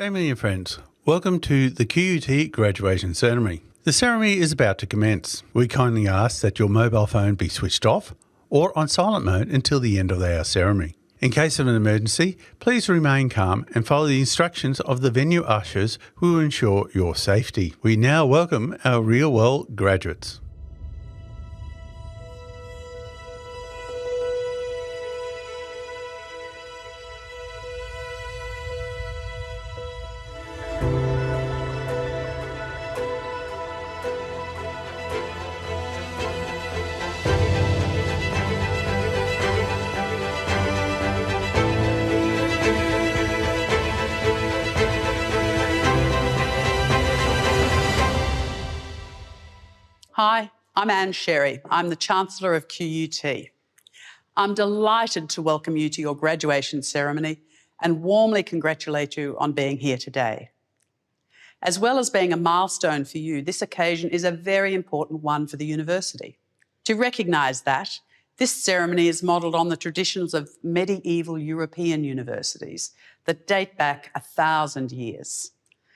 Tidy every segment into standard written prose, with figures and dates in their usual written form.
Family and friends, welcome to the QUT graduation ceremony. The ceremony is about to commence. We kindly ask that your mobile phone be switched off or on silent mode until the end of our ceremony. In case of an emergency, please remain calm and follow the instructions of the venue ushers who will ensure your safety. We now welcome our real world graduates. Hi, I'm Anne Sherry. I'm the Chancellor of QUT. I'm delighted to welcome you to your graduation ceremony and warmly congratulate you on being here today. As well as being a milestone for you, this occasion is a very important one for the university. To recognise that, this ceremony is modelled on the traditions of medieval European universities that date back 1,000 years.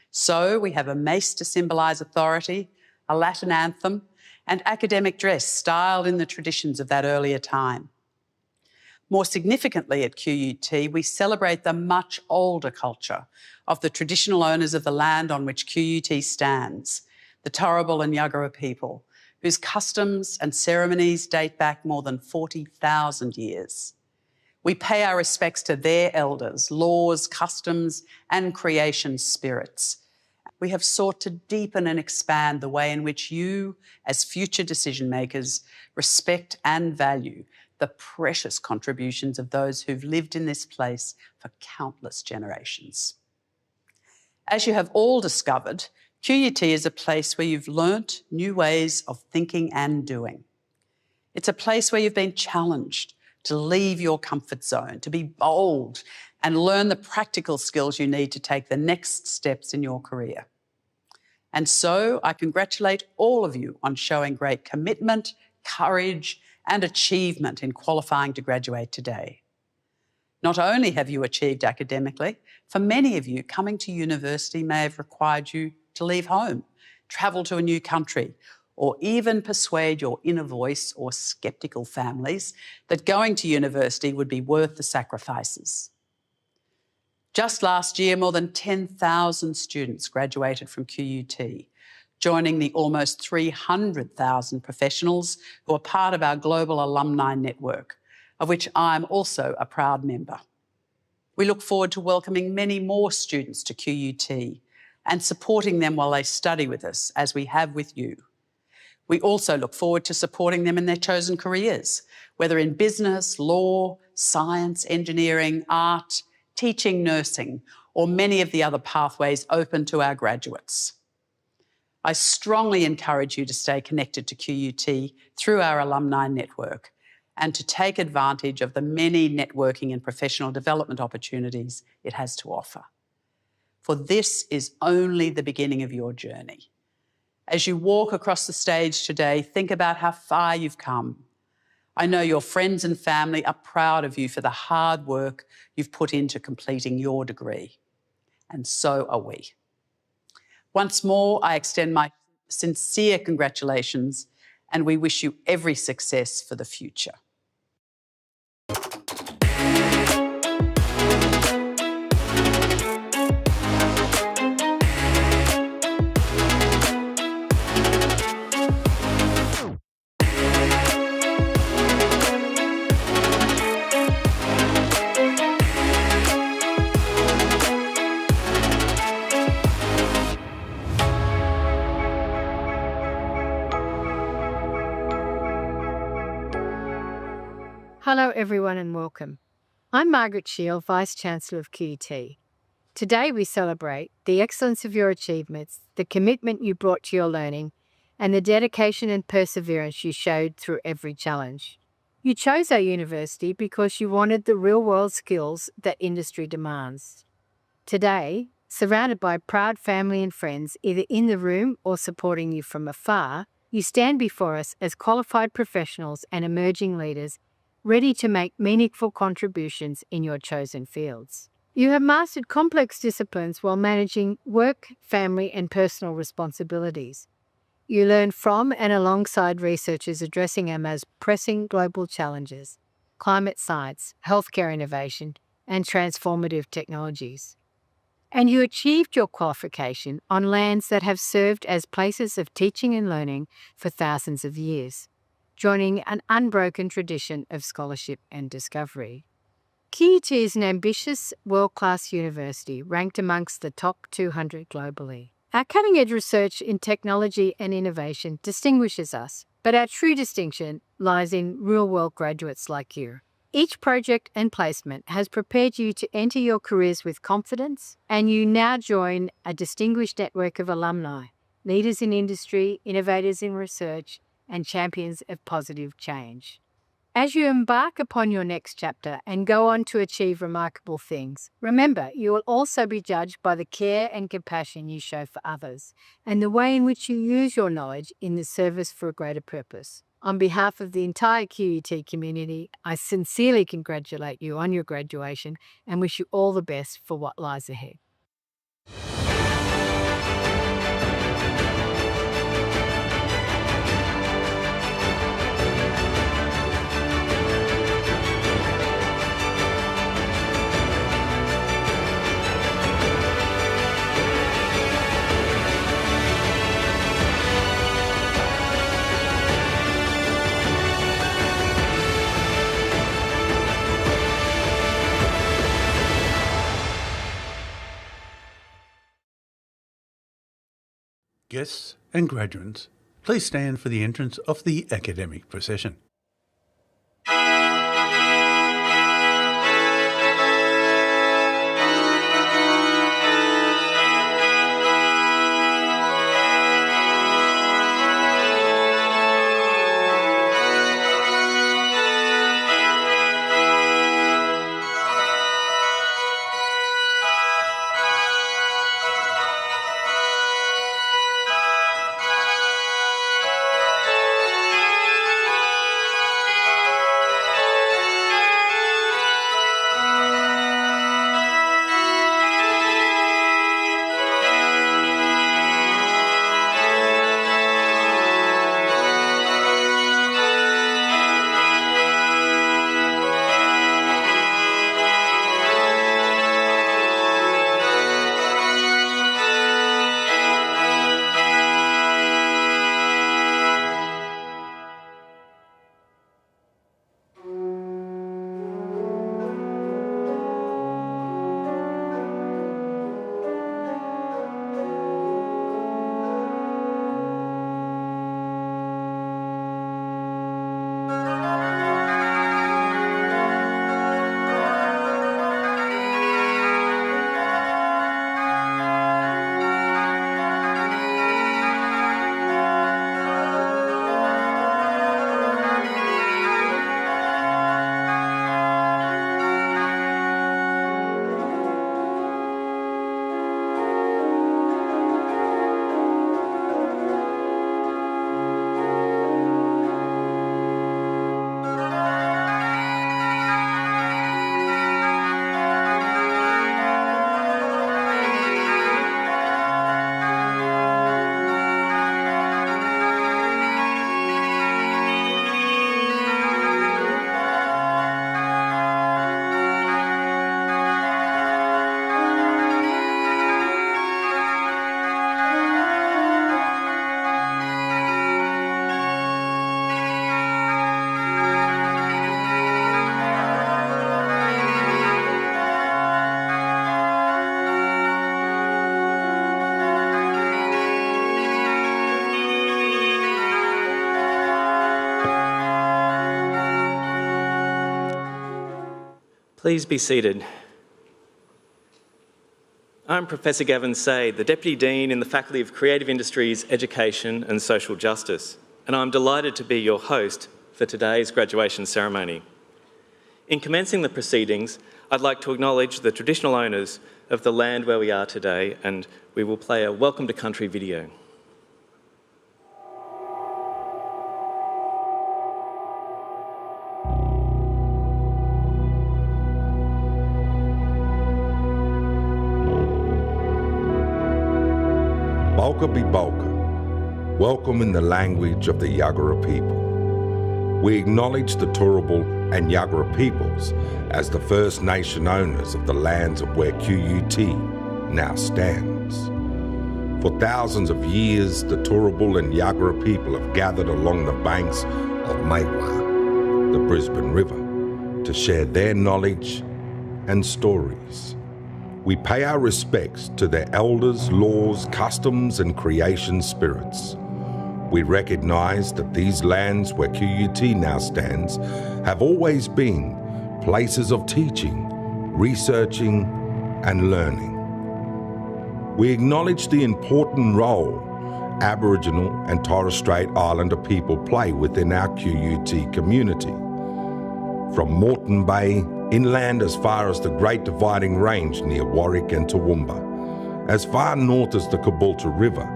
So we have a mace to symbolise authority, a Latin anthem, and academic dress styled in the traditions of that earlier time. More significantly at QUT, we celebrate the much older culture of the traditional owners of the land on which QUT stands, the Turrbal and Yagara people, whose customs and ceremonies date back more than 40,000 years. We pay our respects to their elders, laws, customs, and creation spirits. We have sought to deepen and expand the way in which you, as future decision makers, respect and value the precious contributions of those who've lived in this place for countless generations. As you have all discovered, QUT is a place where you've learnt new ways of thinking and doing. It's a place where you've been challenged to leave your comfort zone, to be bold and learn the practical skills you need to take the next steps in your career. And so I congratulate all of you on showing great commitment, courage, and achievement in qualifying to graduate today. Not only have you achieved academically, for many of you, coming to university may have required you to leave home, travel to a new country, or even persuade your inner voice or sceptical families that going to university would be worth the sacrifices. Just last year, more than 10,000 students graduated from QUT, joining the almost 300,000 professionals who are part of our global alumni network, of which I'm also a proud member. We look forward to welcoming many more students to QUT and supporting them while they study with us, as we have with you. We also look forward to supporting them in their chosen careers, whether in business, law, science, engineering, art, teaching, nursing, or many of the other pathways open to our graduates. I strongly encourage you to stay connected to QUT through our alumni network and to take advantage of the many networking and professional development opportunities it has to offer. For this is only the beginning of your journey. As you walk across the stage today, think about how far you've come. I know your friends and family are proud of you for the hard work you've put into completing your degree. And so are we. Once more, I extend my sincere congratulations and we wish you every success for the future. Hello everyone and welcome. I'm Margaret Shield, Vice-Chancellor of QUT. Today we celebrate the excellence of your achievements, the commitment you brought to your learning, and the dedication and perseverance you showed through every challenge. You chose our university because you wanted the real-world skills that industry demands. Today, surrounded by proud family and friends, either in the room or supporting you from afar, you stand before us as qualified professionals and emerging leaders ready to make meaningful contributions in your chosen fields. You have mastered complex disciplines while managing work, family, and personal responsibilities. You learn from and alongside researchers addressing our most pressing global challenges: climate science, healthcare innovation, and transformative technologies. And you achieved your qualification on lands that have served as places of teaching and learning for thousands of years, joining an unbroken tradition of scholarship and discovery. QUT is an ambitious, world-class university ranked amongst the top 200 globally. Our cutting-edge research in technology and innovation distinguishes us, but our true distinction lies in real-world graduates like you. Each project and placement has prepared you to enter your careers with confidence, and you now join a distinguished network of alumni, leaders in industry, innovators in research, and champions of positive change. As you embark upon your next chapter and go on to achieve remarkable things, remember you will also be judged by the care and compassion you show for others and the way in which you use your knowledge in the service for a greater purpose. On behalf of the entire QUT community, I sincerely congratulate you on your graduation and wish you all the best for what lies ahead. Guests and graduates, please stand for the entrance of the academic procession. Please be seated. I'm Professor Gavin Say, the Deputy Dean in the Faculty of Creative Industries, Education and Social Justice, and I'm delighted to be your host for today's graduation ceremony. In commencing the proceedings, I'd like to acknowledge the traditional owners of the land where we are today, and we will play a Welcome to Country video. Bulka bi Bulka. Welcome in the language of the Yagara people. We acknowledge the Turrbal and Yagara peoples as the First Nation owners of the lands of where QUT now stands. For thousands of years, the Turrbal and Yagara people have gathered along the banks of Maiwa, the Brisbane River, to share their knowledge and stories. We pay our respects to their elders, laws, customs, and creation spirits. We recognise that these lands where QUT now stands have always been places of teaching, researching, and learning. We acknowledge the important role Aboriginal and Torres Strait Islander people play within our QUT community. From Moreton Bay, inland as far as the Great Dividing Range near Warwick and Toowoomba, as far north as the Caboolture River,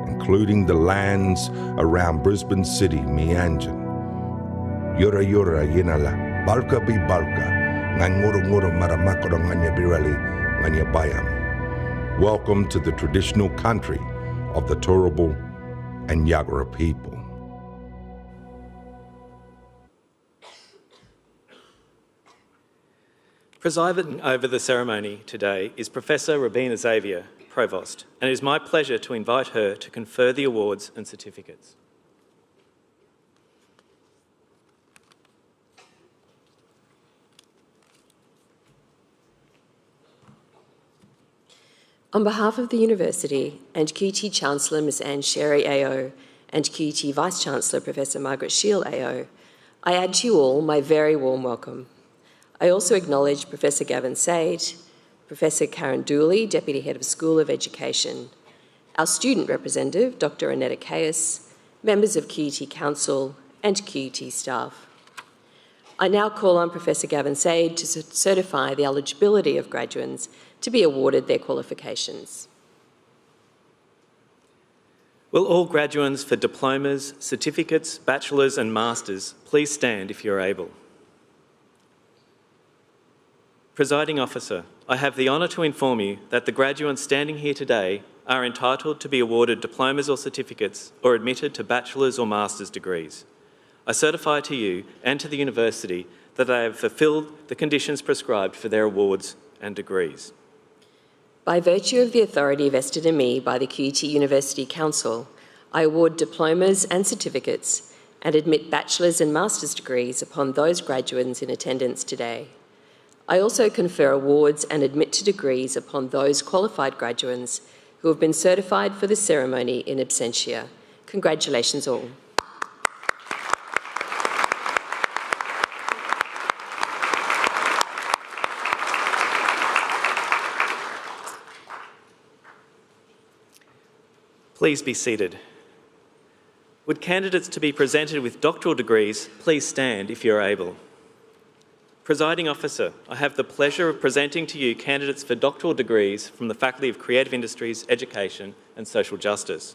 including the lands around Brisbane City, Meanjin. Yura yura yinala, balka bi balka, nganguru maramakoro nganya birali, nganya bayam. Welcome to the traditional country of the Turrbal and Yagara people. Presiding over the ceremony today is Professor Robina Xavier, Provost, and it is my pleasure to invite her to confer the awards and certificates. On behalf of the University and QUT Chancellor Ms Anne Sherry AO and QUT Vice-Chancellor Professor Margaret Shiel AO, I add to you all my very warm welcome. I also acknowledge Professor Gavin Said, Professor Karen Dooley, Deputy Head of School of Education, our student representative, Dr Annetta Caius, members of QUT Council and QUT staff. I now call on Professor Gavin Said to certify the eligibility of graduates to be awarded their qualifications. Will all graduates for diplomas, certificates, bachelors and masters please stand if you're able? Presiding Officer, I have the honour to inform you that the graduates standing here today are entitled to be awarded diplomas or certificates or admitted to bachelor's or master's degrees. I certify to you and to the University that they have fulfilled the conditions prescribed for their awards and degrees. By virtue of the authority vested in me by the QUT University Council, I award diplomas and certificates and admit bachelor's and master's degrees upon those graduates in attendance today. I also confer awards and admit to degrees upon those qualified graduates who have been certified for the ceremony in absentia. Congratulations all. Please be seated. Would candidates to be presented with doctoral degrees please stand if you're able? Presiding Officer, I have the pleasure of presenting to you candidates for doctoral degrees from the Faculty of Creative Industries, Education and Social Justice.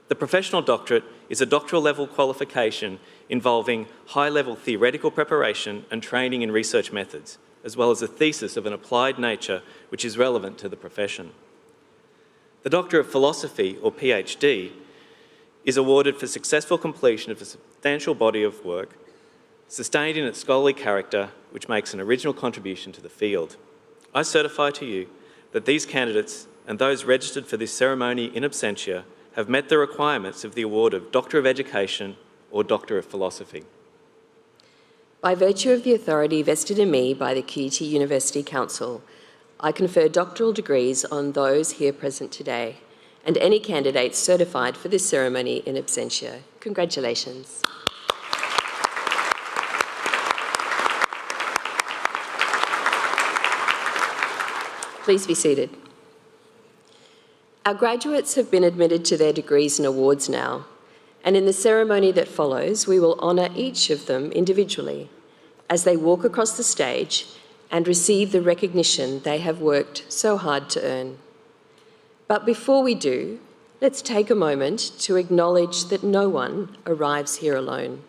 The professional doctorate is a doctoral level qualification involving high-level theoretical preparation and training in research methods, as well as a thesis of an applied nature which is relevant to the profession. The Doctor of Philosophy, or PhD, is awarded for successful completion of a substantial body of work, sustained in its scholarly character, which makes an original contribution to the field. I certify to you that these candidates and those registered for this ceremony in absentia have met the requirements of the award of Doctor of Education or Doctor of Philosophy. By virtue of the authority vested in me by the QUT University Council, I confer doctoral degrees on those here present today and any candidates certified for this ceremony in absentia. Congratulations. Please be seated. Our graduates have been admitted to their degrees and awards now, and in the ceremony that follows, we will honour each of them individually as they walk across the stage and receive the recognition they have worked so hard to earn. But before we do, let's take a moment to acknowledge that no one arrives here alone.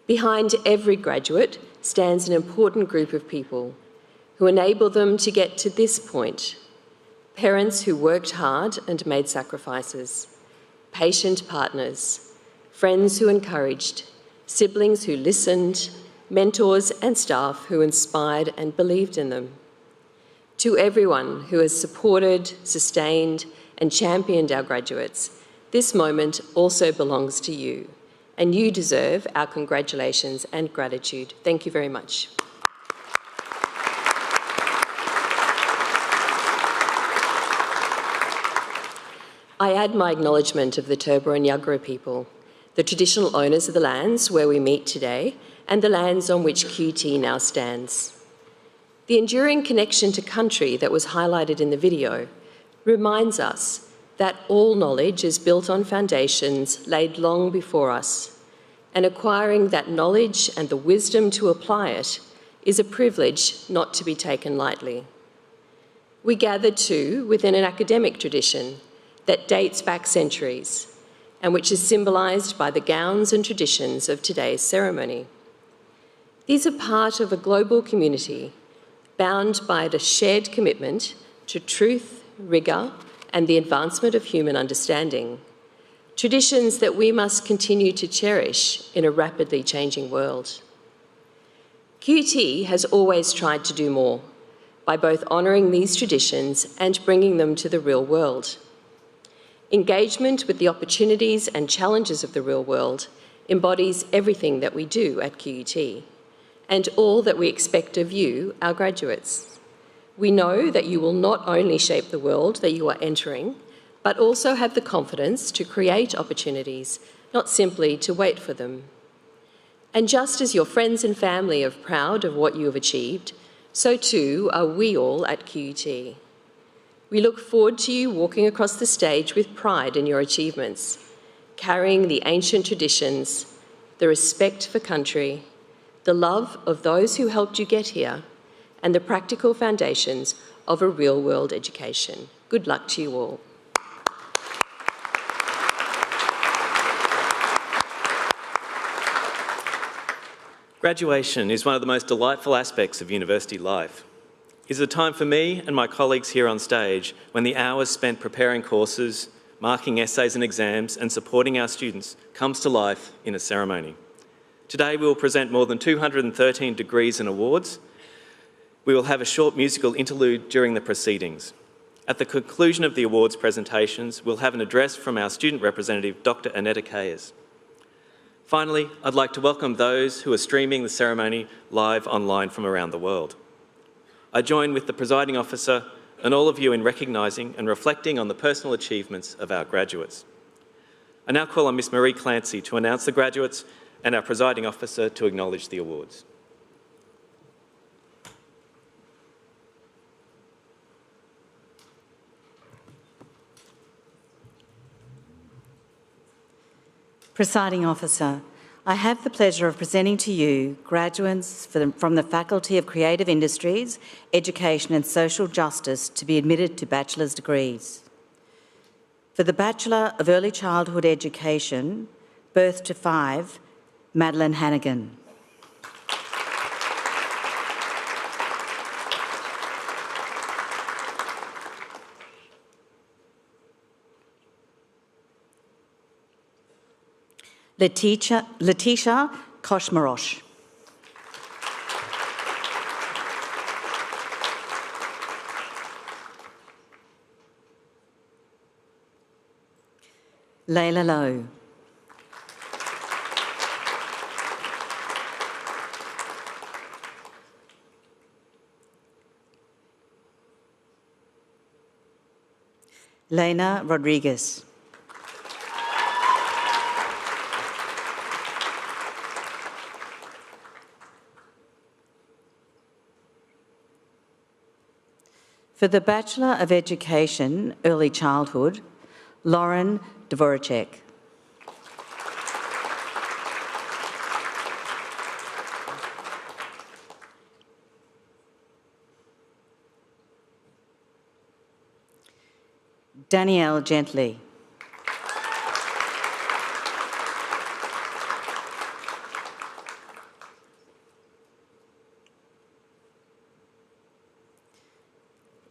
Behind every graduate stands an important group of people who enable them to get to this point, parents who worked hard and made sacrifices, patient partners, friends who encouraged, siblings who listened, mentors and staff who inspired and believed in them. To everyone who has supported, sustained and championed our graduates, this moment also belongs to you, and you deserve our congratulations and gratitude. Thank you very much. I add my acknowledgement of the Turrbal and Yagara people, the traditional owners of the lands where we meet today and the lands on which QUT now stands. The enduring connection to country that was highlighted in the video reminds us that all knowledge is built on foundations laid long before us, and acquiring that knowledge and the wisdom to apply it is a privilege not to be taken lightly. We gather too within an academic tradition that dates back centuries and which is symbolised by the gowns and traditions of today's ceremony. These are part of a global community bound by the shared commitment to truth, rigour and the advancement of human understanding, traditions that we must continue to cherish in a rapidly changing world. QUT has always tried to do more by both honouring these traditions and bringing them to the real world. Engagement with the opportunities and challenges of the real world embodies everything that we do at QUT and all that we expect of you, our graduates. We know that you will not only shape the world that you are entering, but also have the confidence to create opportunities, not simply to wait for them. And just as your friends and family are proud of what you have achieved, so too are we all at QUT. We look forward to you walking across the stage with pride in your achievements, carrying the ancient traditions, the respect for country, the love of those who helped you get here, and the practical foundations of a real-world education. Good luck to you all. Graduation is one of the most delightful aspects of university life. It is a time for me and my colleagues here on stage when the hours spent preparing courses, marking essays and exams, and supporting our students comes to life in a ceremony. Today we will present more than 213 degrees and awards. We will have a short musical interlude during the proceedings. At the conclusion of the awards presentations, we'll have an address from our student representative, Dr. Annetta Kayers. Finally, I'd like to welcome those who are streaming the ceremony live online from around the world. I join with the presiding officer and all of you in recognising and reflecting on the personal achievements of our graduates. I now call on Ms Marie Clancy to announce the graduates and our presiding officer to acknowledge the awards. Presiding Officer, I have the pleasure of presenting to you graduates from the Faculty of Creative Industries, Education and Social Justice to be admitted to bachelor's degrees. For the Bachelor of Early Childhood Education, Birth to 5, Madeline Hannigan. Letitia Koshmarosh. Layla Lowe. Lena Rodriguez. For the Bachelor of Education, Early Childhood, Lauren Dvoracek. Danielle Gently.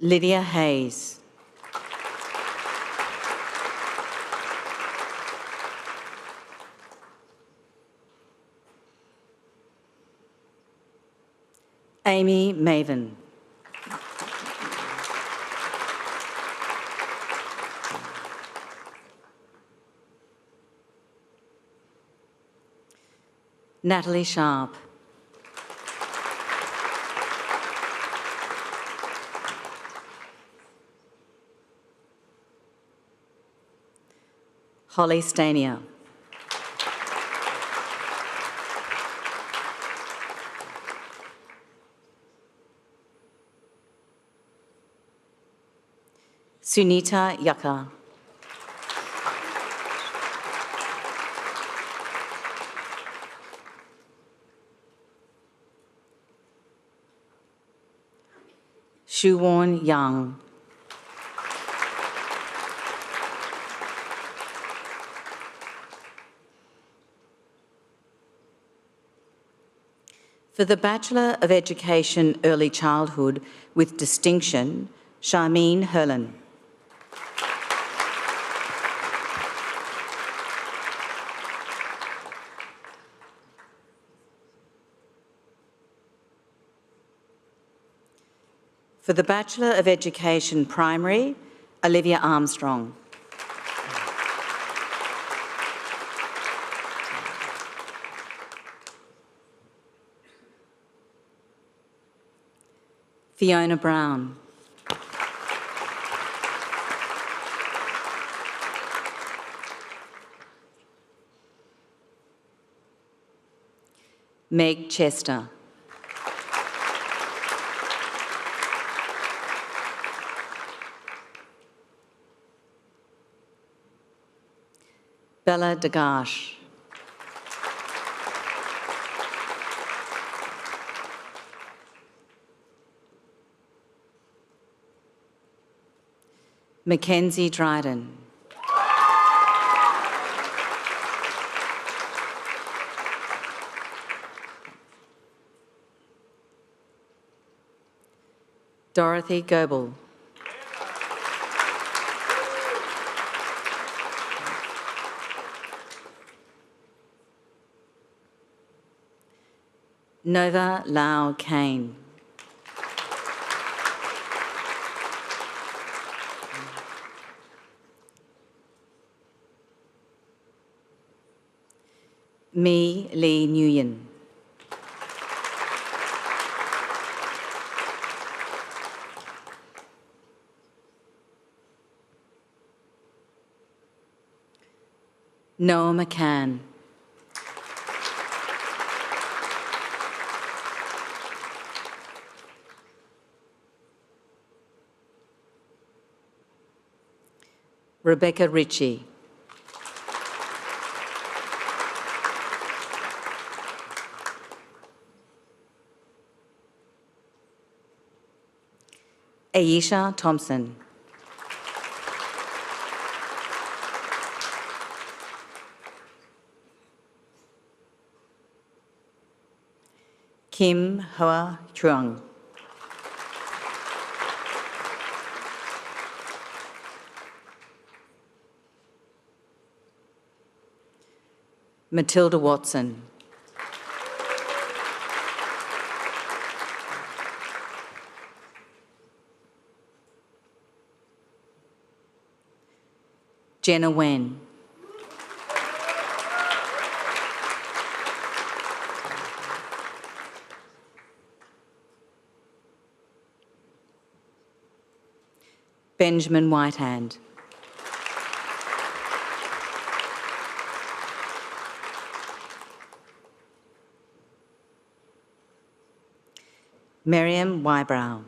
Lydia Hayes. Amy Maven. Natalie Sharp. Holly Stanier. Sunita Yaka. Shuwon Yang. For the Bachelor of Education Early Childhood with distinction, Charmine Herlin. For the Bachelor of Education Primary, Olivia Armstrong. Fiona Brown. Meg Chester. Bella Degash. Mackenzie Dryden. Dorothy Goebel. Nova Lau Kane. Me Lee Nguyen. Noah McCann. Rebecca Ritchie. Aisha Thompson. Kim Hoa Truong. Matilda Watson. Jenna Wen. Benjamin Whitehand. Miriam Wybrow.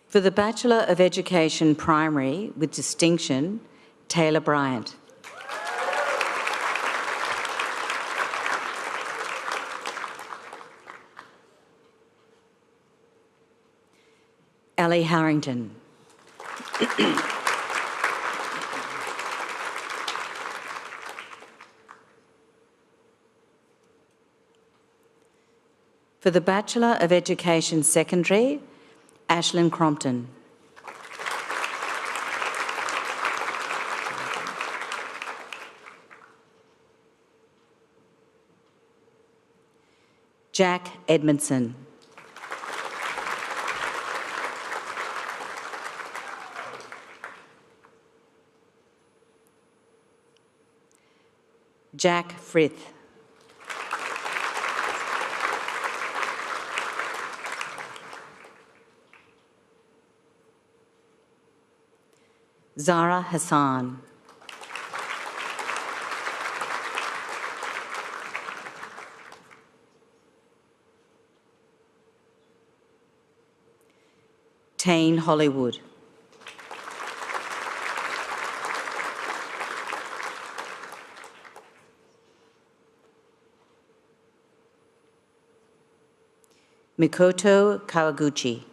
For the Bachelor of Education Primary with distinction, Taylor Bryant. Ellie Harrington. For the Bachelor of Education Secondary, Ashlyn Crompton. Jack Edmondson. Jack Frith. Zara Hassan. Tane Hollywood. Mikoto Kawaguchi.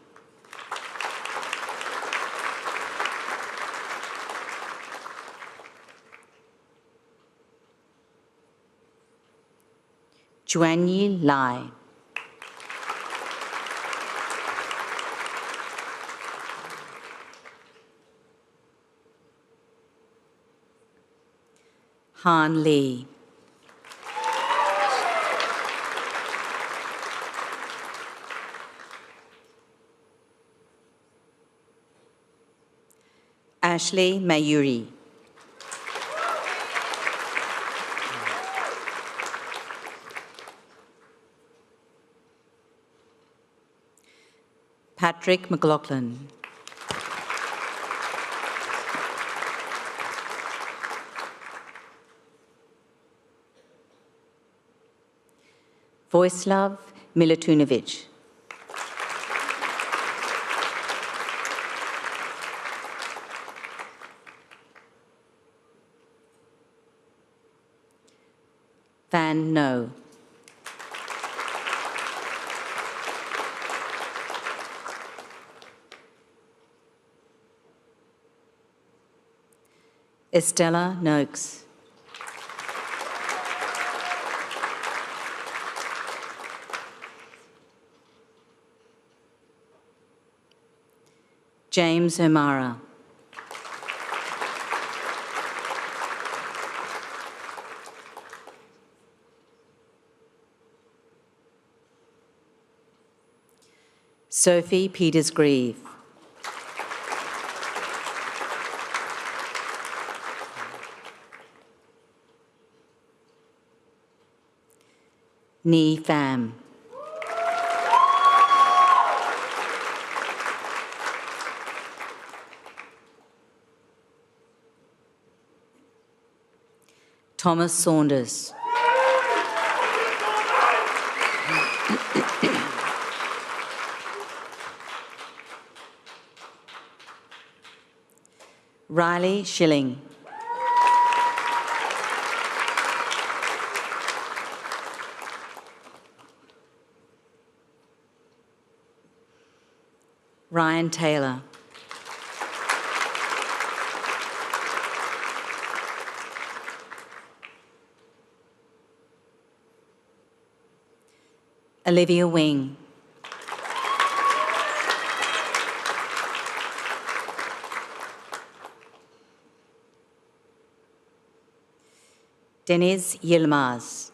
Juanyi Lai. Han Lee. Ashley Mayuri. Patrick McLaughlin. Vojislav Milutinovic. Van No. Estella Noakes. James O'Mara. Sophie Peters-Grieve. Ni Pham. Thomas Saunders. Riley Schilling. Ryan Taylor. Olivia Wing. Deniz Yilmaz.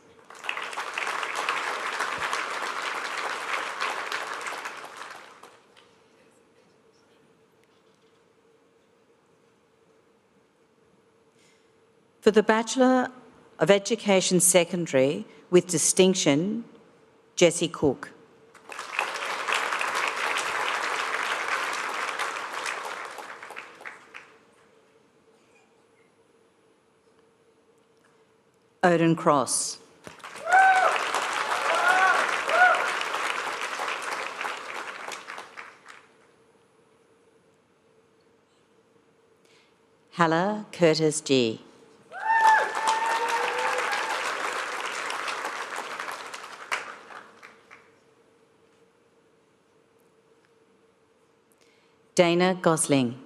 For the Bachelor of Education Secondary with distinction, Jessie Cook. Odin Cross. Halla Curtis G. Dana Gosling.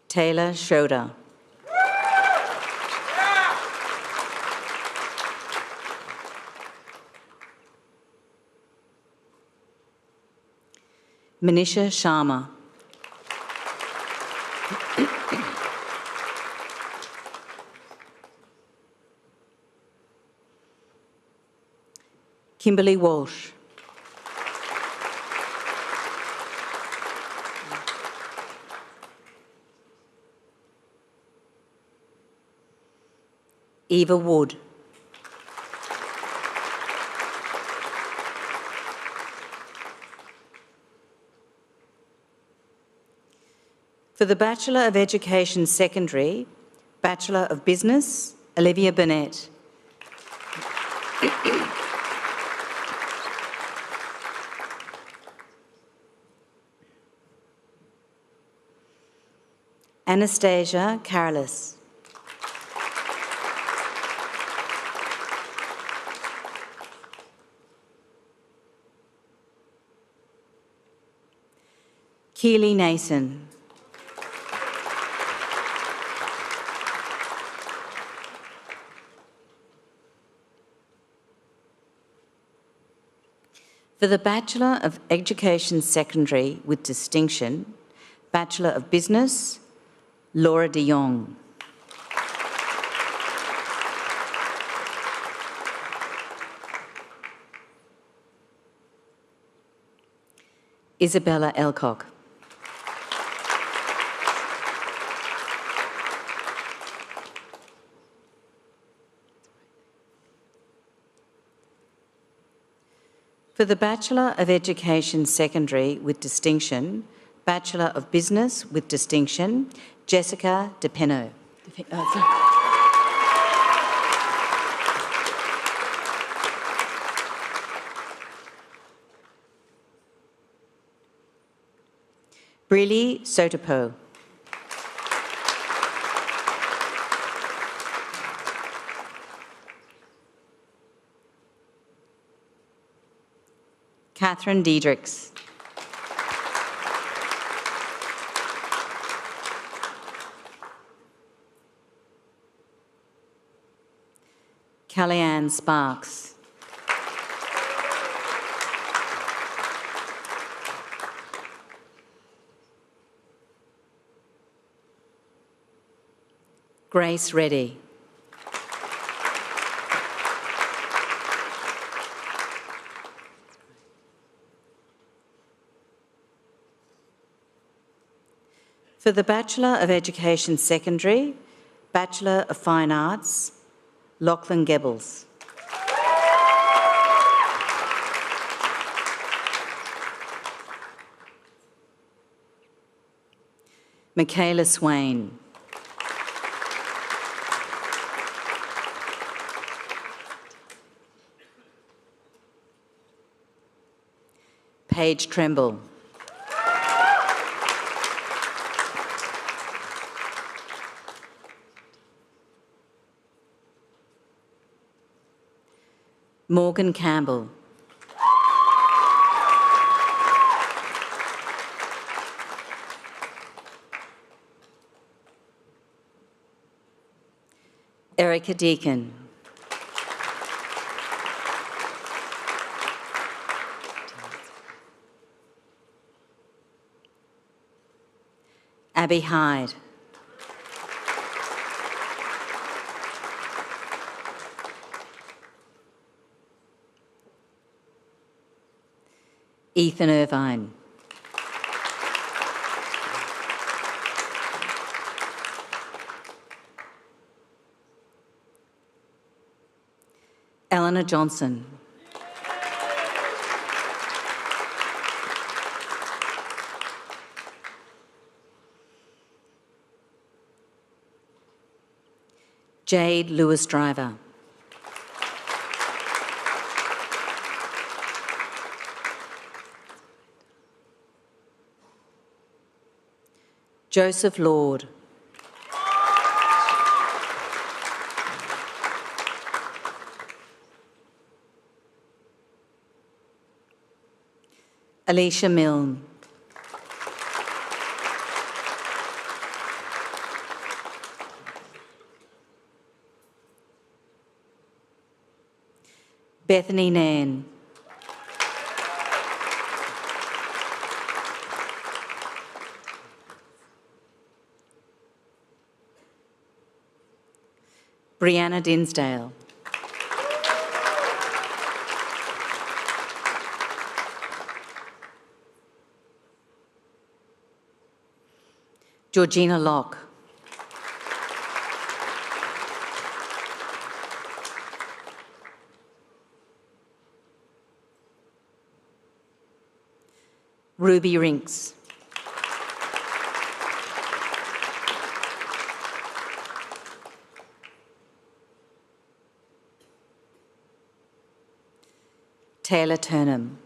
Taylor Schroeder. Manisha Sharma. Kimberly Walsh. Eva Wood. For the Bachelor of Education Secondary, Bachelor of Business, Olivia Burnett. Anastasia Karalis. Keely Nason. For the Bachelor of Education Secondary with Distinction, Bachelor of Business, Laura de Jong. Isabella Elcock. For the Bachelor of Education Secondary with Distinction, Bachelor of Business with Distinction, Jessica DePeno. Briley Sotopo. Catherine Diedrichs. Kellyanne Sparks. Grace Reddy. For the Bachelor of Education Secondary, Bachelor of Fine Arts, Lachlan Gebels. Michaela Swain. Paige Tremble. Morgan Campbell. Erica Deacon. Abby Hyde. Ethan Irvine. Eleanor Johnson. Jade Lewis Driver. Joseph Lord. Alicia Milne. Bethany Nairn. Brianna Dinsdale. Georgina Locke. Ruby Rinks. Taylor Turnham.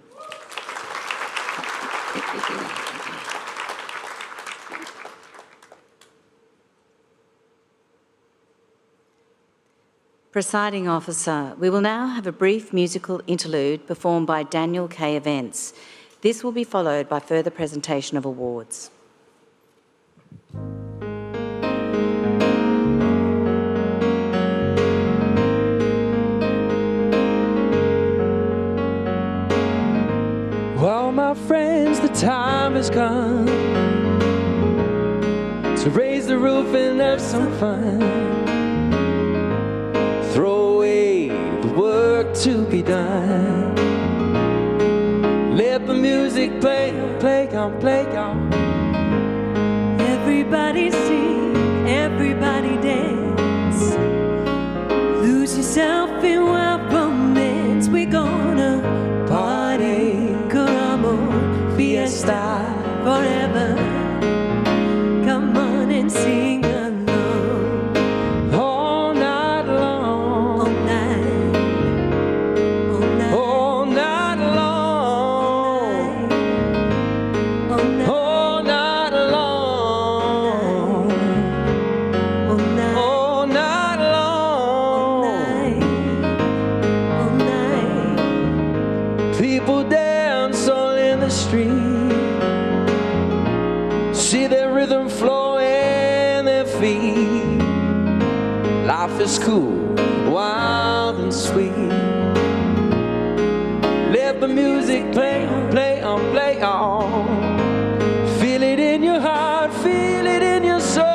Presiding Officer, we will now have a brief musical interlude performed by Daniel K. Events. This will be followed by further presentation of awards. Well, my friends, the time has come to raise the roof and have some fun. Throw away the work to be done. Let the music play, play on, play on. Everybody sing, everybody dance. Lose yourself in wild romance. We're gonna Party, caramo, fiesta, forever. Come on and sing along. all night long, All night, all night, all night long, all night, all night long, all night, all night long. all night. People dance all in the street, see their rhythm flow in their feet. Life is cool, wild and sweet. Let the music play on, play on, play on. Feel it in your heart, feel it in your soul.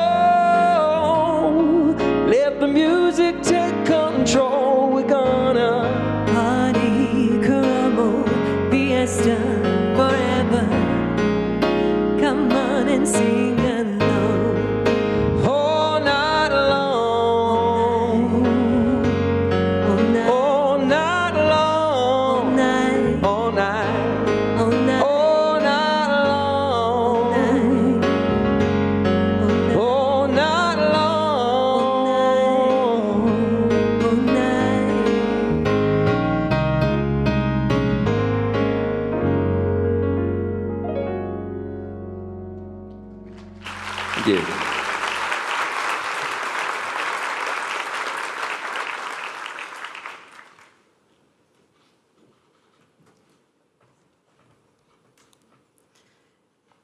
Let the music take control. We're gonna Party, caramo, fiesta, forever. Come on and sing along. all night long, All night, all night all long, night, all night, all night, all night long, all night, all night long. all night. Thank you.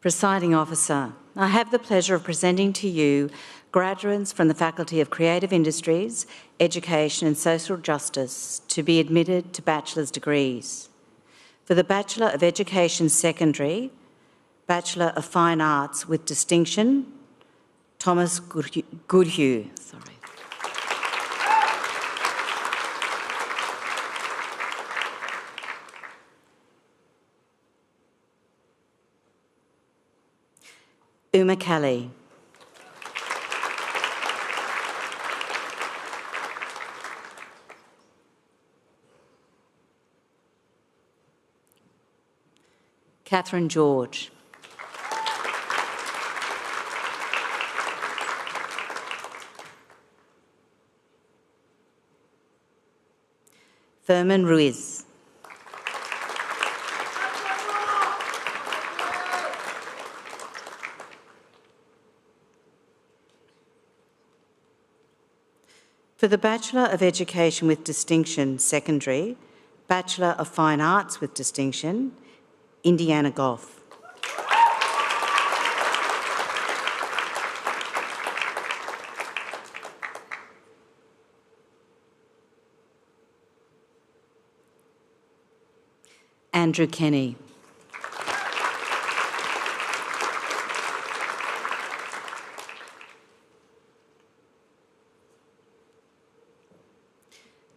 Presiding Officer, I have the pleasure of presenting to you graduates from the Faculty of Creative Industries, Education and Social Justice to be admitted to bachelor's degrees. For the Bachelor of Education Secondary, Bachelor of Fine Arts with Distinction, Thomas Goodhue. Uma Kelly. Catherine George. Thurman Ruiz. For the Bachelor of Education with Distinction Secondary, Bachelor of Fine Arts with Distinction, Indiana Goff. Andrew Kenny.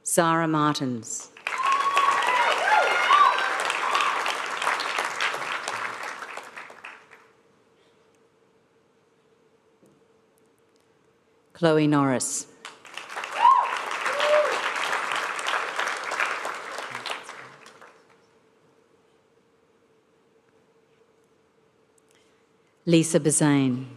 Zara Martins. Chloe Norris. Lisa Bazane.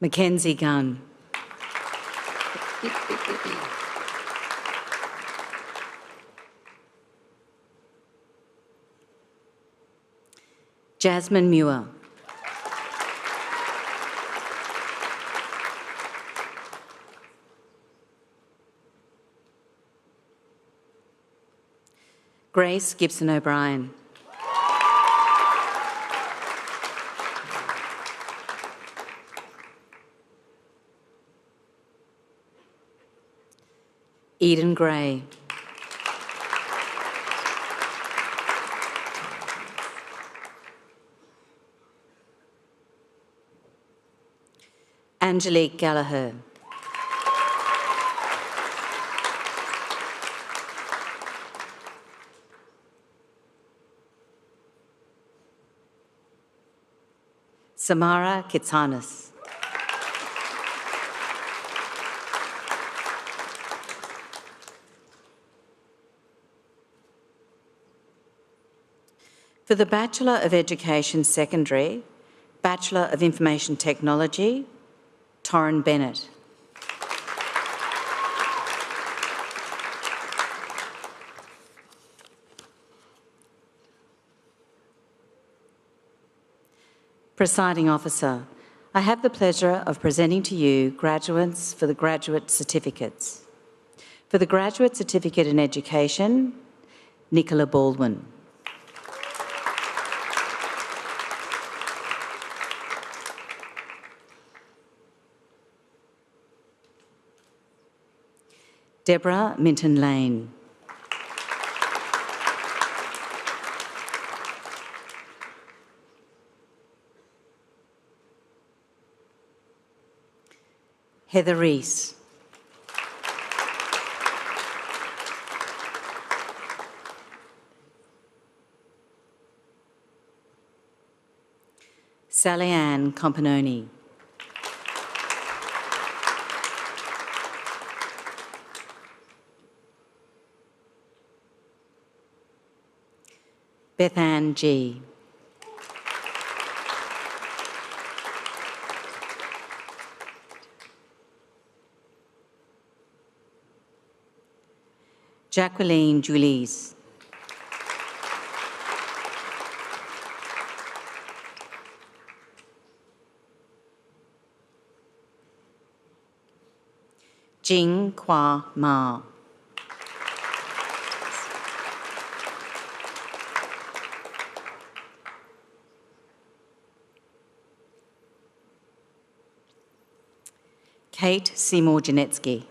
Mackenzie Gunn. Jasmine Muir. Grace Gibson O'Brien. Eden Gray. Angelique Gallagher. Samara Kitsanis. For the Bachelor of Education Secondary, Bachelor of Information Technology, Torrin Bennett. Presiding Officer, I have the pleasure of presenting to you graduates for the graduate certificates. For the Graduate Certificate in Education, Nicola Baldwin. Deborah Minton Lane. Heather Rees. Sally Ann Companoni. Beth Ann G. Jacqueline Julies. Jing Kwa Ma. Kate Seymour Janetsky.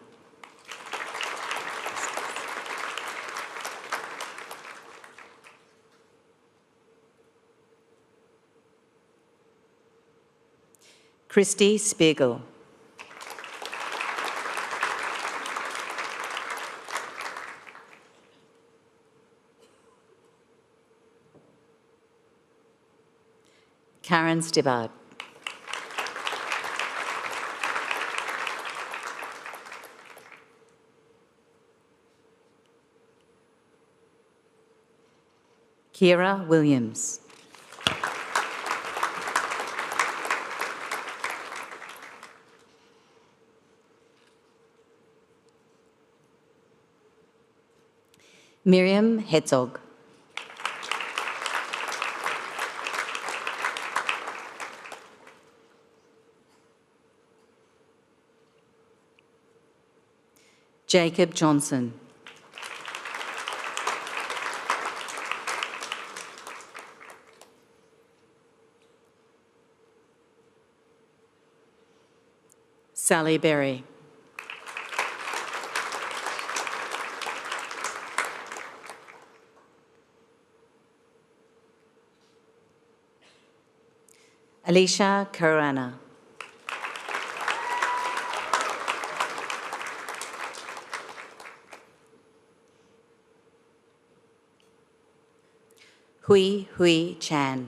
Christy Spiegel. Karen Stibbard. Kira Williams. Miriam Herzog. Jacob Johnson. Sally Berry. Alicia Caruana. Hui Hui Chan.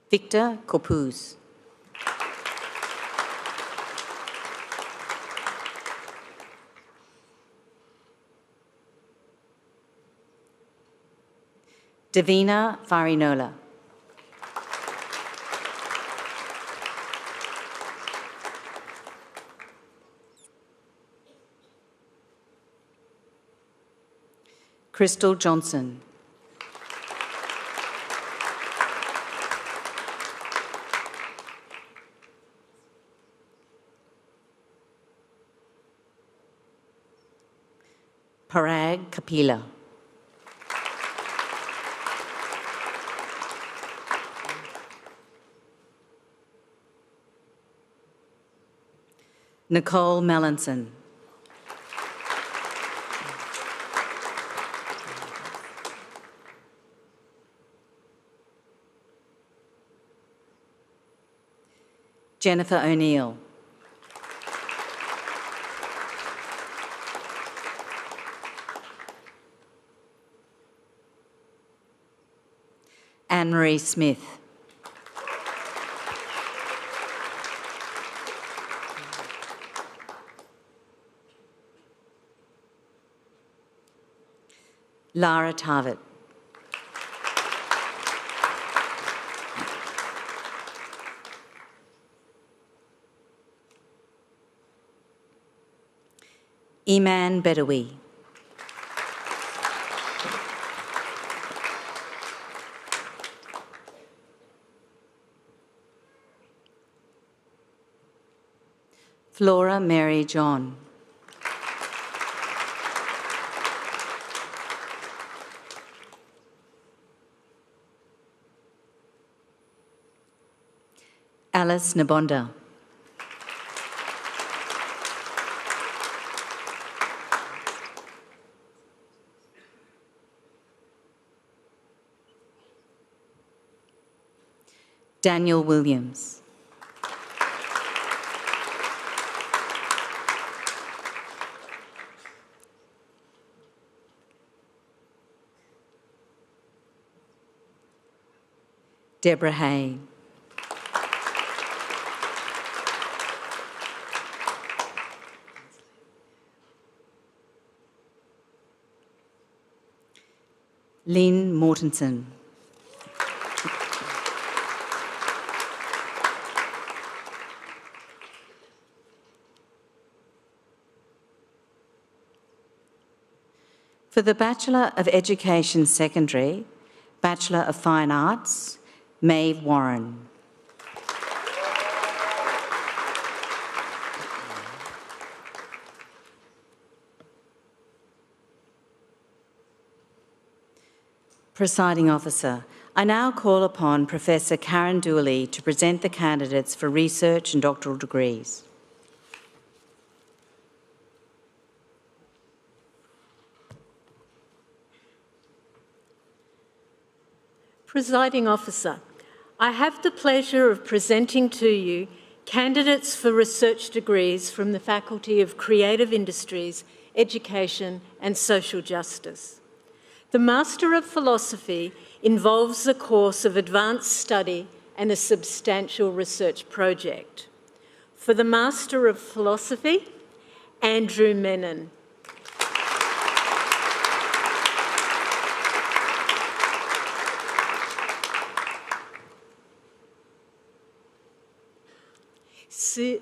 Victor Kopuz. Davina Farinola. Crystal Johnson. Parag Kapila. Nicole Melanson. Jennifer O'Neill. Anne-Marie Smith. Lara Tarvett. Iman Bedawi. Flora Mary John. Alice Nabonda. Daniel Williams. Deborah Hay. Lynn Mortensen. For the Bachelor of Education Secondary, Bachelor of Fine Arts, Maeve Warren. Presiding Officer, I now call upon Professor Karen Dooley to present the candidates for research and doctoral degrees. Presiding Officer, I have the pleasure of presenting to you candidates for research degrees from the Faculty of Creative Industries, Education and Social Justice. The Master of Philosophy involves a course of advanced study and a substantial research project. For the Master of Philosophy, Andrew Menon.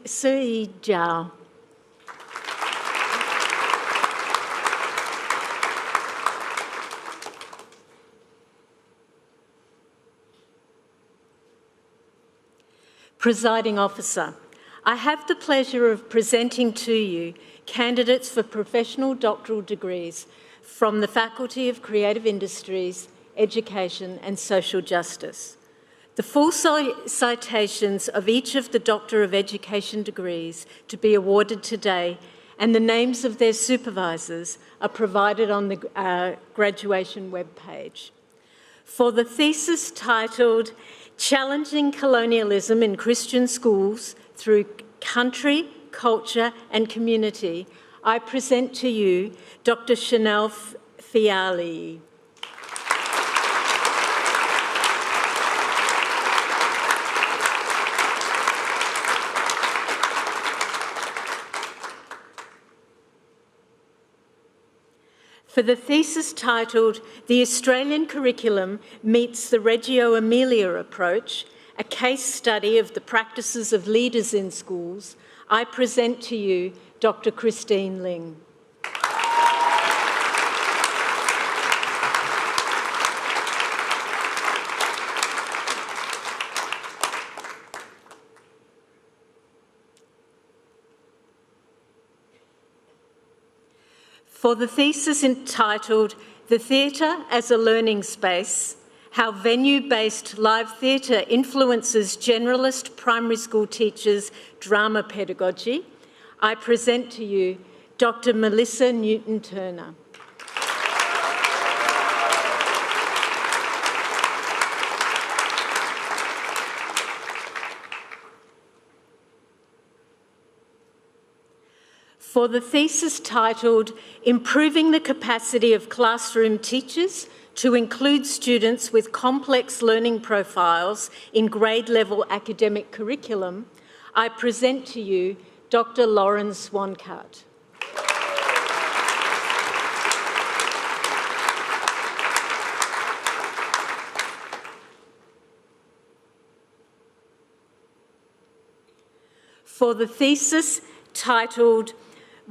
Sui Zhao. Presiding Officer, I have the pleasure of presenting to you candidates for professional doctoral degrees from the Faculty of Creative Industries, Education and Social Justice. The full citations of each of the Doctor of Education degrees to be awarded today and the names of their supervisors are provided on the graduation webpage. For the thesis titled Challenging Colonialism in Christian Schools Through Country, culture and community, I present to you Dr. Chanel Fiali. For the thesis titled, The Australian Curriculum Meets the Reggio Emilia Approach, a case study of the practices of leaders in schools, I present to you Dr. Christine Ling. For the thesis entitled, The Theatre as a Learning Space, How Venue-Based Live Theatre Influences Generalist Primary School Teachers' Drama Pedagogy, I present to you Dr. Melissa Newton-Turner. For the thesis titled, Improving the Capacity of Classroom Teachers to Include Students with Complex Learning Profiles in Grade-Level Academic Curriculum, I present to you Dr. Lauren Swancart. For the thesis titled,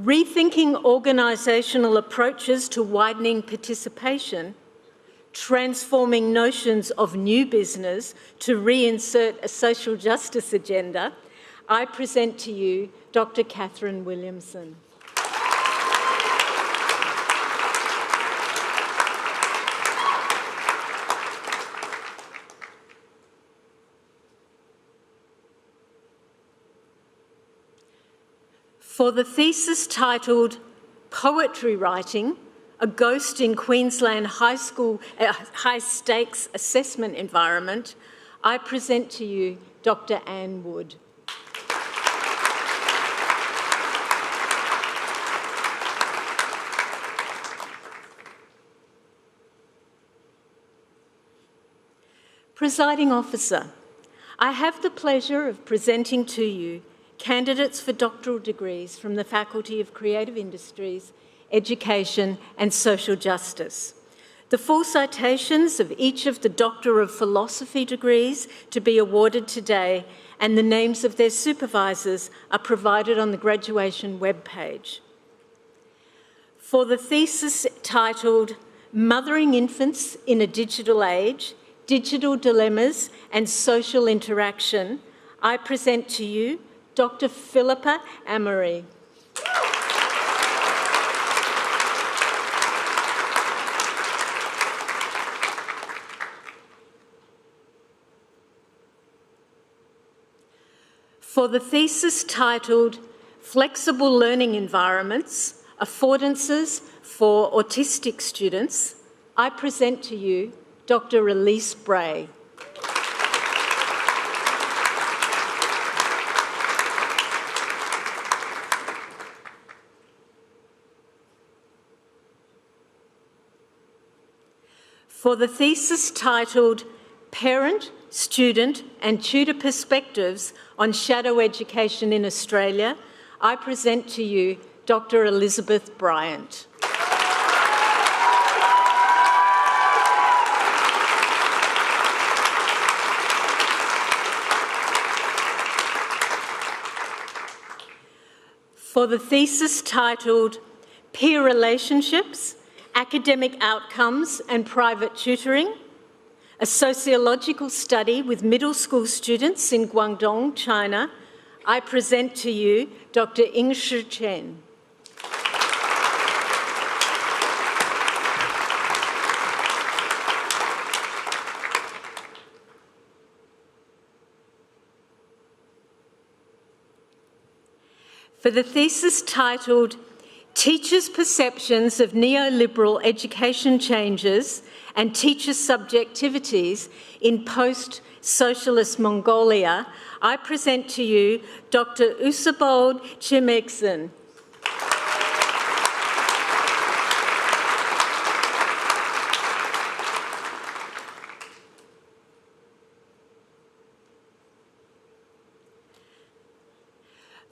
Rethinking Organisational Approaches to Widening Participation, Transforming Notions of New Business to Reinsert a Social Justice Agenda, I present to you Dr. Catherine Williamson. For the thesis titled Poetry Writing, a Ghost in Queensland High Stakes Assessment Environment, I present to you Dr. Anne Wood. Presiding Officer, I have the pleasure of presenting to you candidates for doctoral degrees from the Faculty of Creative Industries, Education and Social Justice. The full citations of each of the Doctor of Philosophy degrees to be awarded today and the names of their supervisors are provided on the graduation webpage. For the thesis titled Mothering Infants in a Digital Age, Digital Dilemmas and Social Interaction, I present to you Dr. Philippa Amory. For the thesis titled Flexible Learning Environments, Affordances for Autistic Students, I present to you Dr. Elise Bray. For the thesis titled Parent, Student and Tutor Perspectives on Shadow Education in Australia, I present to you Dr. Elizabeth Bryant. For the thesis titled Peer Relationships, Academic Outcomes and Private Tutoring, a sociological study with middle school students in Guangdong, China, I present to you Dr. Yingshi Chen. For the thesis titled Teachers' perceptions of neoliberal education changes and teachers' subjectivities in post-socialist Mongolia, I present to you Dr. Usabold Chimegson.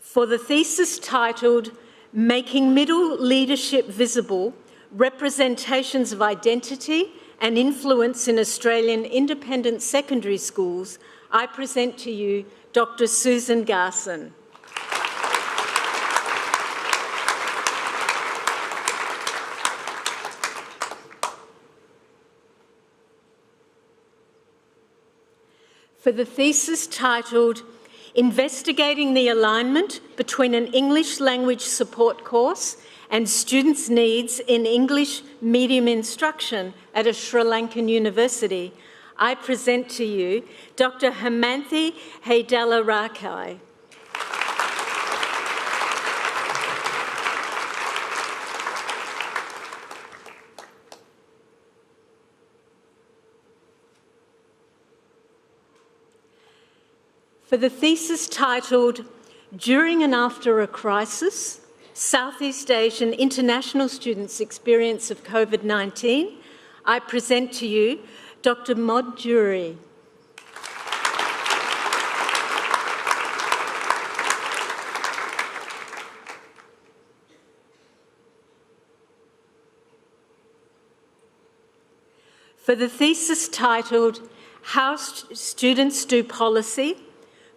For the thesis titled Making Middle Leadership Visible, Representations of Identity and Influence in Australian Independent Secondary Schools, I present to you Dr. Susan Garson. For the thesis titled Investigating the Alignment between an English Language Support Course and Students' Needs in English Medium Instruction at a Sri Lankan University, I present to you Dr. Hemanthi Haydalarakai. For the thesis titled During and After a Crisis, Southeast Asian International Students' Experience of COVID-19, I present to you Dr. Mod Jury. For the thesis titled How Students Do Policy,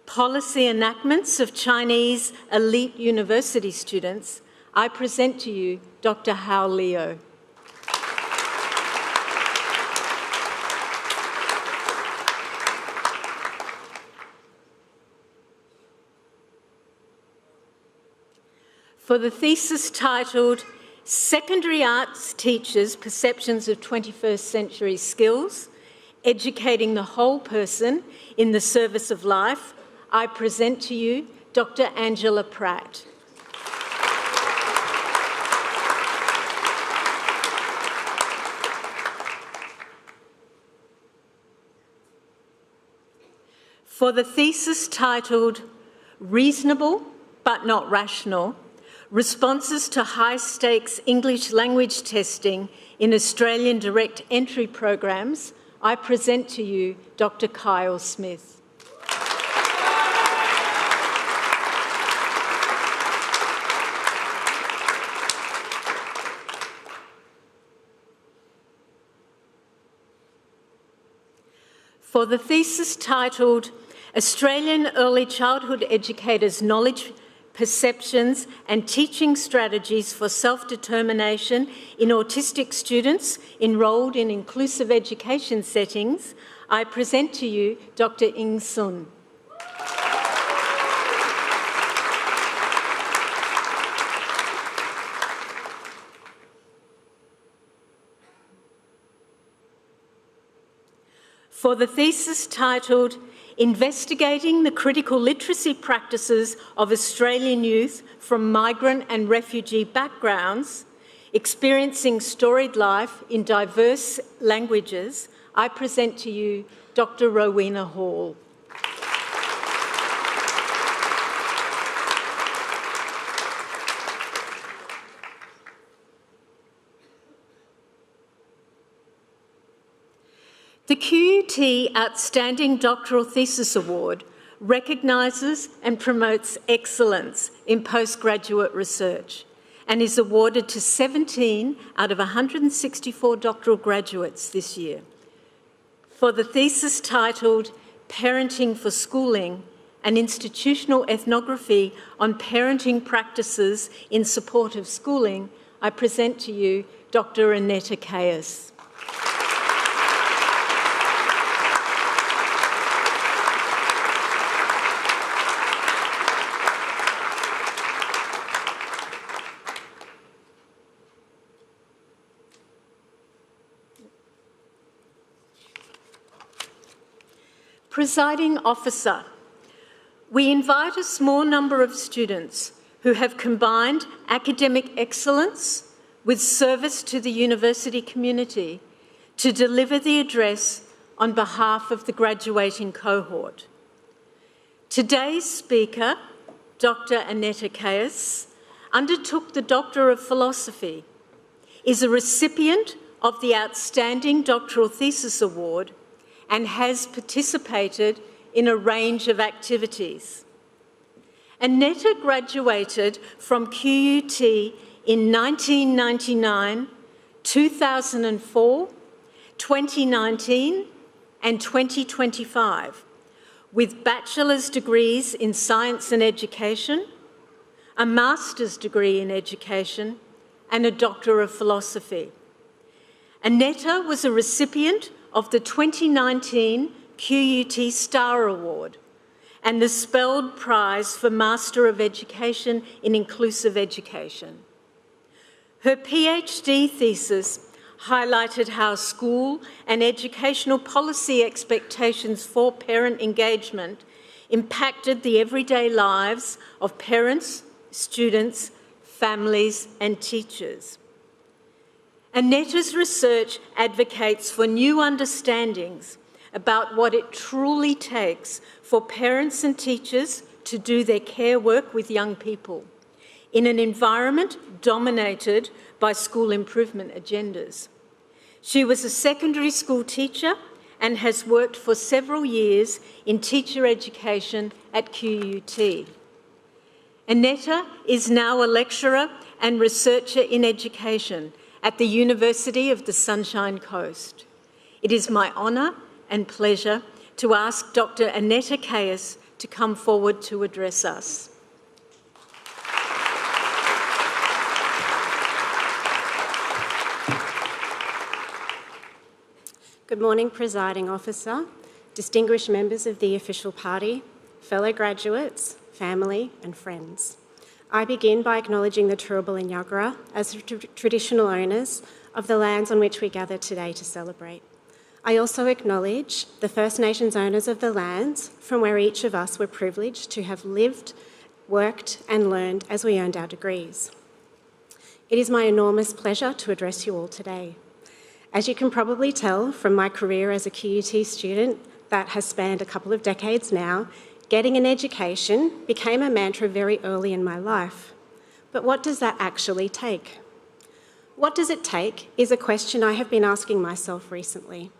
Policy Enactments of Chinese Elite University Students, I present to you Dr. Hao Leo. For the thesis titled Secondary Arts Teachers' Perceptions of 21st Century Skills, Educating the Whole Person in the Service of Life, I present to you Dr. Angela Pratt. For the thesis titled Reasonable but Not Rational, Responses to High-Stakes English Language Testing in Australian Direct Entry Programs, I present to you Dr. Kyle Smith. For the thesis titled Australian Early Childhood Educators' Knowledge, Perceptions and Teaching Strategies for Self-Determination in Autistic Students Enrolled in Inclusive Education Settings, I present to you Dr. Ing Sun. For the thesis titled Investigating the Critical Literacy Practices of Australian Youth from Migrant and Refugee Backgrounds, Experiencing Storied Life in Diverse Languages, I present to you Dr. Rowena Hall. The QUT Outstanding Doctoral Thesis Award recognises and promotes excellence in postgraduate research and is awarded to 17 out of 164 doctoral graduates this year. For the thesis titled Parenting for Schooling, an institutional ethnography on parenting practices in support of schooling, I present to you Dr. Annetta Caius. Presiding Officer, we invite a small number of students who have combined academic excellence with service to the university community to deliver the address on behalf of the graduating cohort. Today's speaker, Dr. Annetta Caius, undertook the Doctor of Philosophy, is a recipient of the Outstanding Doctoral Thesis Award, and has participated in a range of activities. Annetta graduated from QUT in 1999, 2004, 2019 and 2025 with bachelor's degrees in science and education, a master's degree in education and a Doctor of Philosophy. Annetta was a recipient of the 2019 QUT Star Award and the Speld Prize for Master of Education in Inclusive Education. Her PhD thesis highlighted how school and educational policy expectations for parent engagement impacted the everyday lives of parents, students, families and teachers. Annetta's research advocates for new understandings about what it truly takes for parents and teachers to do their care work with young people in an environment dominated by school improvement agendas. She was a secondary school teacher and has worked for several years in teacher education at QUT. Annetta is now a lecturer and researcher in education at the University of the Sunshine Coast. It is my honour and pleasure to ask Dr. Annetta Caius to come forward to address us. Good morning, Presiding Officer, distinguished members of the official party, fellow graduates, family and friends. I begin by acknowledging the Turrbal and Yagara as traditional owners of the lands on which we gather today to celebrate. I also acknowledge the First Nations owners of the lands from where each of us were privileged to have lived, worked and learned as we earned our degrees. It is my enormous pleasure to address you all today. As you can probably tell from my career as a QUT student that has spanned a couple of decades now, getting an education became a mantra very early in my life. But what does that actually take? What does it take is a question I have been asking myself recently.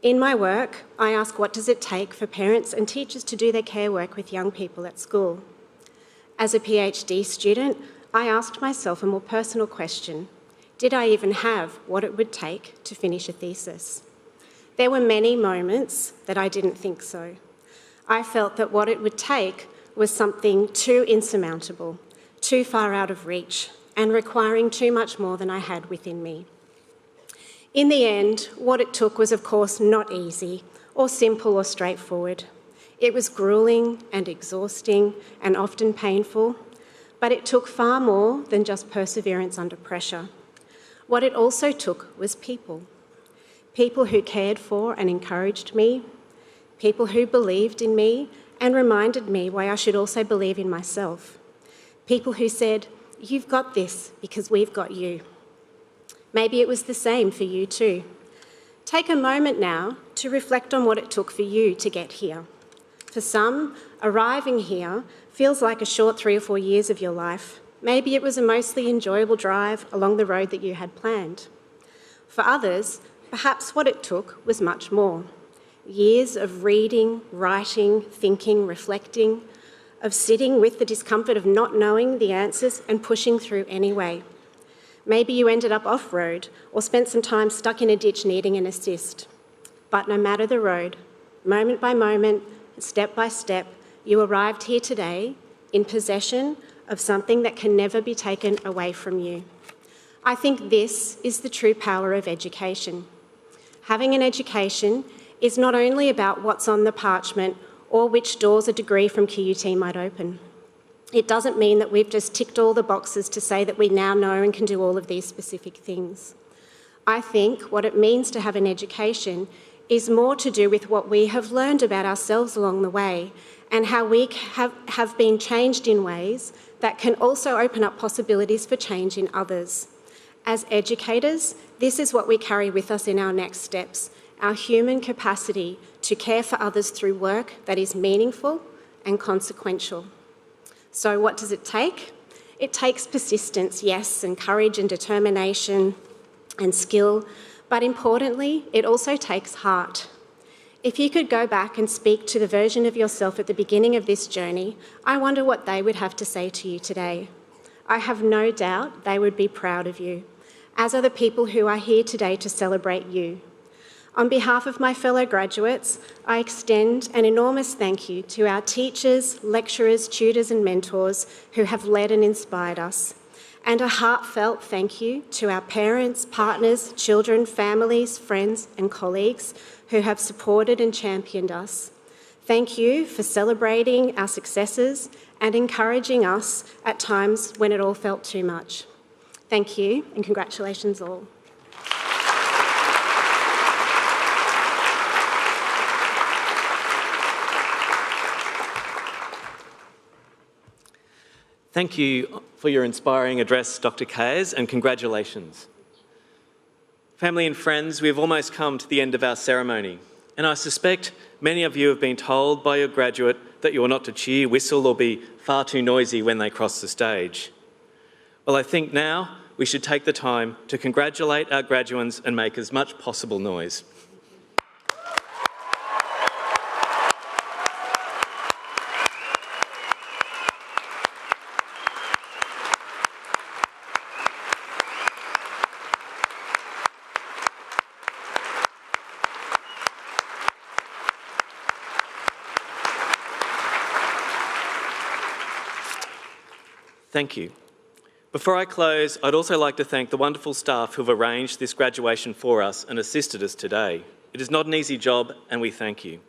In my work, I ask what does it take for parents and teachers to do their care work with young people at school? As a PhD student, I asked myself a more personal question. Did I even have what it would take to finish a thesis? There were many moments that I didn't think so. I felt that what it would take was something too insurmountable, too far out of reach, and requiring too much more than I had within me. In the end, what it took was, of course, not easy or simple or straightforward. It was gruelling and exhausting and often painful, but it took far more than just perseverance under pressure. What it also took was people. People who cared for and encouraged me, people who believed in me and reminded me why I should also believe in myself. People who said, "You've got this because we've got you." Maybe it was the same for you too. Take a moment now to reflect on what it took for you to get here. For some, arriving here feels like a short 3 or 4 years of your life. Maybe it was a mostly enjoyable drive along the road that you had planned. For others, perhaps what it took was much more. Years of reading, writing, thinking, reflecting, of sitting with the discomfort of not knowing the answers and pushing through anyway. Maybe you ended up off-road or spent some time stuck in a ditch needing an assist. But no matter the road, moment by moment, step by step, you arrived here today in possession of something that can never be taken away from you. I think this is the true power of education. Having an education is not only about what's on the parchment or which doors a degree from QUT might open. It doesn't mean that we've just ticked all the boxes to say that we now know and can do all of these specific things. I think what it means to have an education is more to do with what we have learned about ourselves along the way and how we have been changed in ways that can also open up possibilities for change in others. As educators, this is what we carry with us in our next steps, our human capacity to care for others through work that is meaningful and consequential. So what does it take? It takes persistence, yes, and courage and determination and skill, but importantly, it also takes heart. If you could go back and speak to the version of yourself at the beginning of this journey, I wonder what they would have to say to you today. I have no doubt they would be proud of you, as are the people who are here today to celebrate you. On behalf of my fellow graduates, I extend an enormous thank you to our teachers, lecturers, tutors and mentors who have led and inspired us. And a heartfelt thank you to our parents, partners, children, families, friends and colleagues who have supported and championed us. Thank you for celebrating our successes and encouraging us at times when it all felt too much. Thank you and congratulations all. Thank you for your inspiring address, Dr. Kayes, and congratulations. Family and friends, we have almost come to the end of our ceremony, and I suspect many of you have been told by your graduate that you are not to cheer, whistle, or be far too noisy when they cross the stage. Well, I think now we should take the time to congratulate our graduands and make as much possible noise. Thank you. Before I close, I'd also like to thank the wonderful staff who have arranged this graduation for us and assisted us today. It is not an easy job, and we thank you.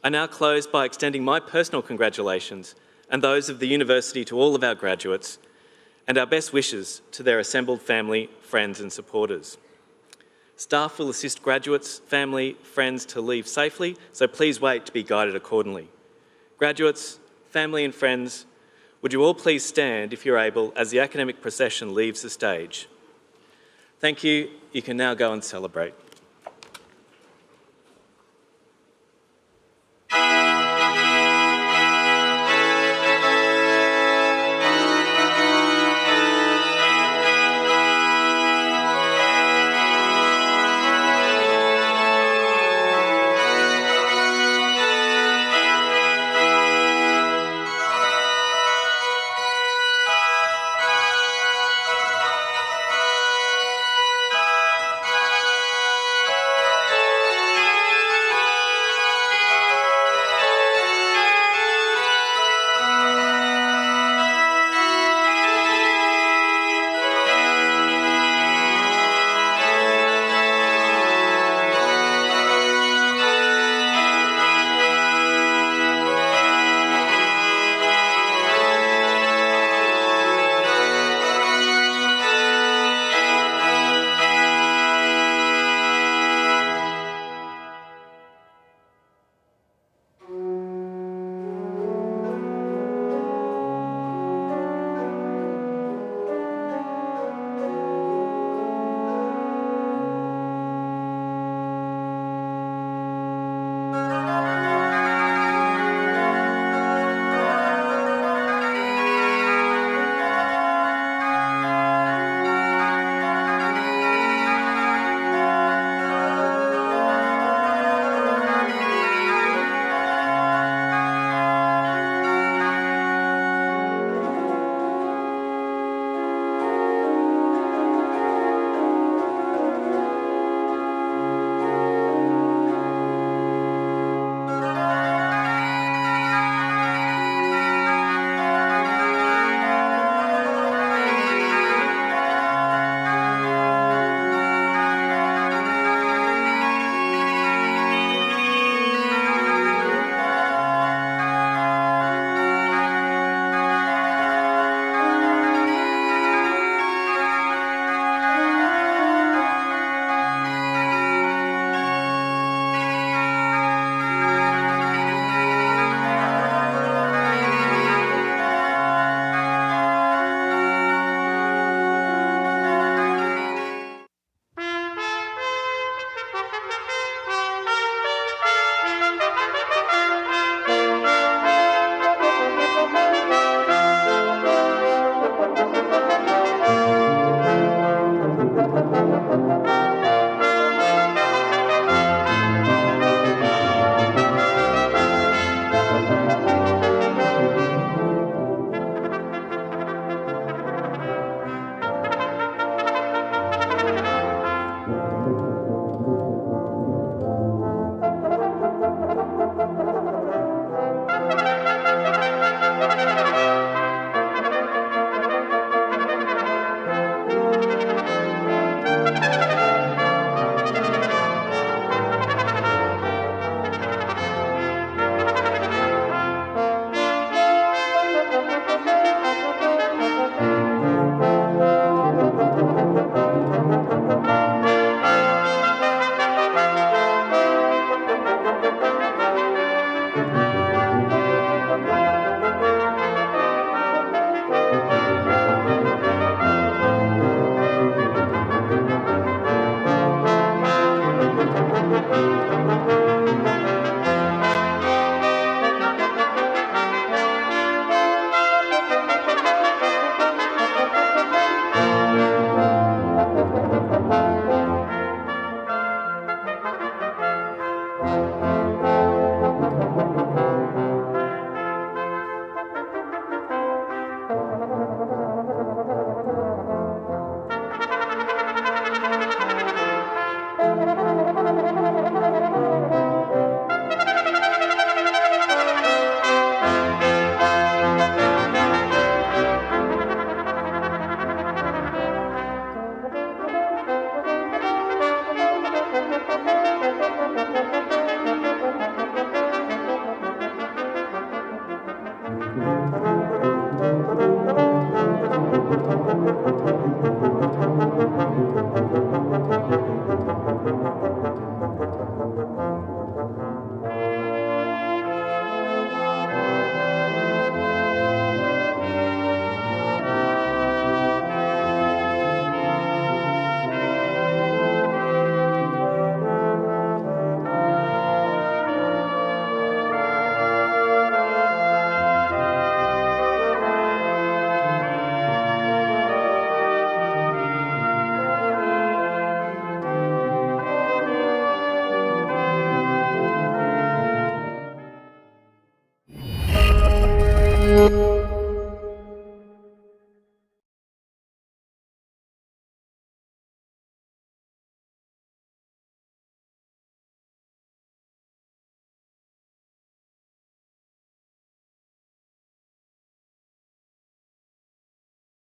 I now close by extending my personal congratulations and those of the university to all of our graduates, and our best wishes to their assembled family, friends and supporters. Staff will assist graduates, family, friends to leave safely, so please wait to be guided accordingly. Graduates, family and friends, would you all please stand, if you're able, as the academic procession leaves the stage? Thank you. You can now go and celebrate. you.